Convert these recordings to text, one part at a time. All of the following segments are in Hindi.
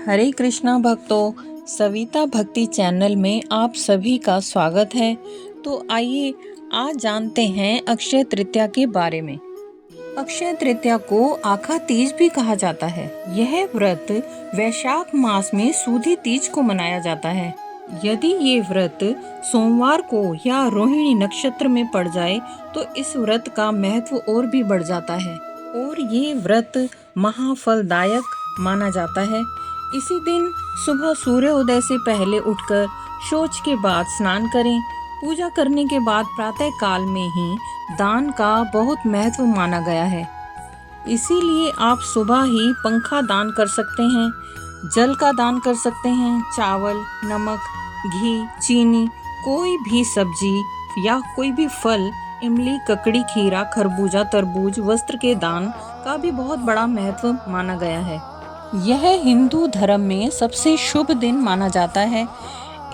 हरे कृष्णा भक्तों, सविता भक्ति चैनल में आप सभी का स्वागत है। तो आइए आज जानते हैं अक्षय तृतीया के बारे में। अक्षय तृतीया को आखा तीज भी कहा जाता है। यह व्रत वैशाख मास में सूदी तीज को मनाया जाता है। यदि ये व्रत सोमवार को या रोहिणी नक्षत्र में पड़ जाए तो इस व्रत का महत्व और भी बढ़ जाता है और ये व्रत महाफलदायक माना जाता है। इसी दिन सुबह सूर्योदय से पहले उठकर शौच के बाद स्नान करें। पूजा करने के बाद प्रातः काल में ही दान का बहुत महत्व माना गया है। इसीलिए आप सुबह ही पंखा दान कर सकते हैं, जल का दान कर सकते हैं, चावल, नमक, घी, चीनी, कोई भी सब्जी या कोई भी फल, इमली, ककड़ी, खीरा, खरबूजा, तरबूज, वस्त्र के दान का भी बहुत बड़ा महत्व माना गया है। यह हिंदू धर्म में सबसे शुभ दिन माना जाता है।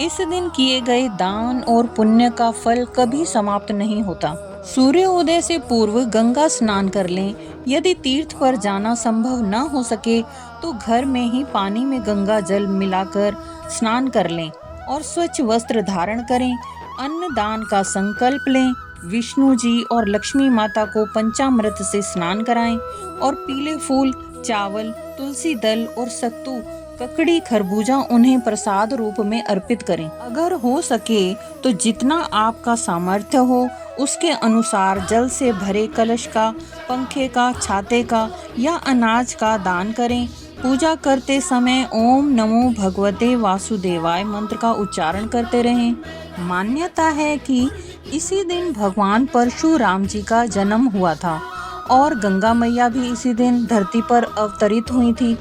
इस दिन किए गए दान और पुण्य का फल कभी समाप्त नहीं होता। सूर्योदय से पूर्व गंगा स्नान कर लें। यदि तीर्थ पर जाना संभव न हो सके तो घर में ही पानी में गंगा जल मिलाकर स्नान कर लें और स्वच्छ वस्त्र धारण करें। अन्न दान का संकल्प लें। विष्णु जी और लक्ष्मी माता को पंचामृत से स्नान कराएं और पीले फूल, चावल, तुलसी दल और सत्तू, ककड़ी, खरबूजा उन्हें प्रसाद रूप में अर्पित करें। अगर हो सके तो जितना आपका सामर्थ्य हो उसके अनुसार जल से भरे कलश का, पंखे का, छाते का या अनाज का दान करें। पूजा करते समय ओम नमो भगवते वासुदेवाय मंत्र का उच्चारण करते रहें। मान्यता है कि इसी दिन भगवान परशुराम जी का जन्म हुआ था और गंगा मैया भी इसी दिन धरती पर अवतरित हुई थी।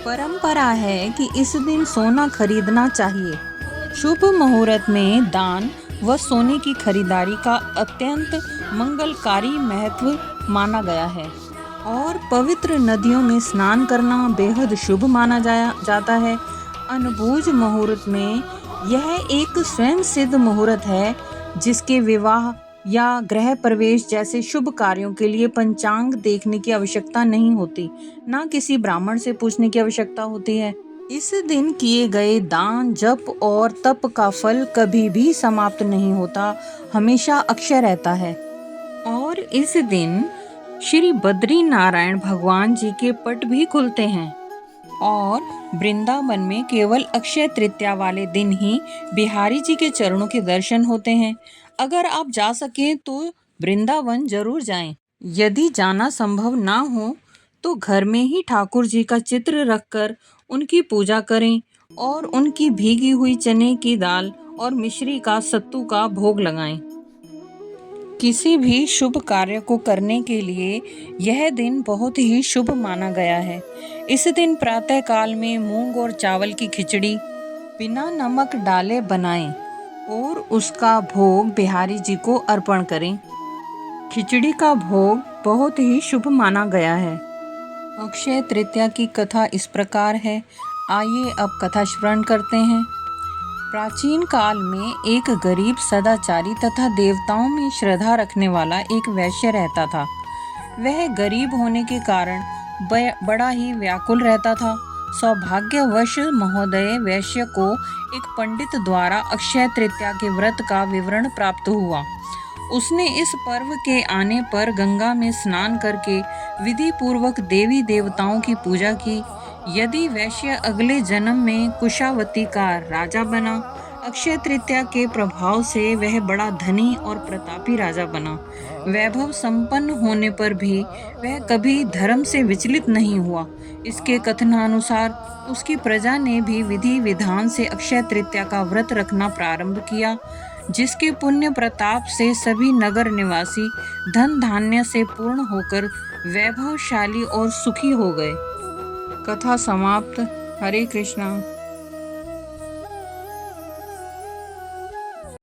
परंपरा है कि इस दिन सोना खरीदना चाहिए। शुभ मुहूर्त में दान व सोने की खरीदारी का अत्यंत मंगलकारी महत्व माना गया है और पवित्र नदियों में स्नान करना बेहद शुभ माना जाता है। अनबूझ मुहूर्त में यह एक स्वयं सिद्ध मुहूर्त है जिसके विवाह या गृह प्रवेश जैसे शुभ कार्यों के लिए पंचांग देखने की आवश्यकता नहीं होती, ना किसी ब्राह्मण से पूछने की आवश्यकता होती है। इस दिन किए गए दान, जप और तप का फल कभी भी समाप्त नहीं होता, हमेशा अक्षय रहता है। और इस दिन श्री बद्री नारायण भगवान जी के पट भी खुलते हैं और वृंदावन में केवल अक्षय तृतीया वाले दिन ही बिहारी जी के चरणों के दर्शन होते हैं। अगर आप जा सकें तो वृंदावन जरूर जाएं। यदि जाना संभव ना हो तो घर में ही ठाकुर जी का चित्र रखकर उनकी पूजा करें और उनकी भीगी हुई चने की दाल और मिश्री का, सत्तू का भोग लगाएं। किसी भी शुभ कार्य को करने के लिए यह दिन बहुत ही शुभ माना गया है। इस दिन प्रातः काल में मूंग और चावल की खिचड़ी बिना नमक डाले बनाएं और उसका भोग बिहारी जी को अर्पण करें। खिचड़ी का भोग बहुत ही शुभ माना गया है। अक्षय तृतीया की कथा इस प्रकार है। आइए अब कथा श्रवण करते हैं। प्राचीन काल में एक गरीब, सदाचारी तथा देवताओं में श्रद्धा रखने वाला एक वैश्य रहता था। वह गरीब होने के कारण बड़ा ही व्याकुल रहता था। सौभाग्यवश महोदय वैश्य को एक पंडित द्वारा अक्षय तृतीया के व्रत का विवरण प्राप्त हुआ। उसने इस पर्व के आने पर गंगा में स्नान करके विधि पूर्वक देवी देवताओं की पूजा की। यदि वैश्य अगले जन्म में कुशावती का राजा बना, अक्षय तृतीया के प्रभाव से वह बड़ा धनी और प्रतापी राजा बना। वैभव संपन्न होने पर भी वह कभी धर्म से विचलित नहीं हुआ। इसके कथनानुसार उसकी प्रजा ने भी विधि विधान से अक्षय तृतीया का व्रत रखना प्रारंभ किया, जिसके पुण्य प्रताप से सभी नगर निवासी धन धान्य से पूर्ण होकर वैभवशाली और सुखी हो गए। कथा समाप्त। हरे कृष्णा।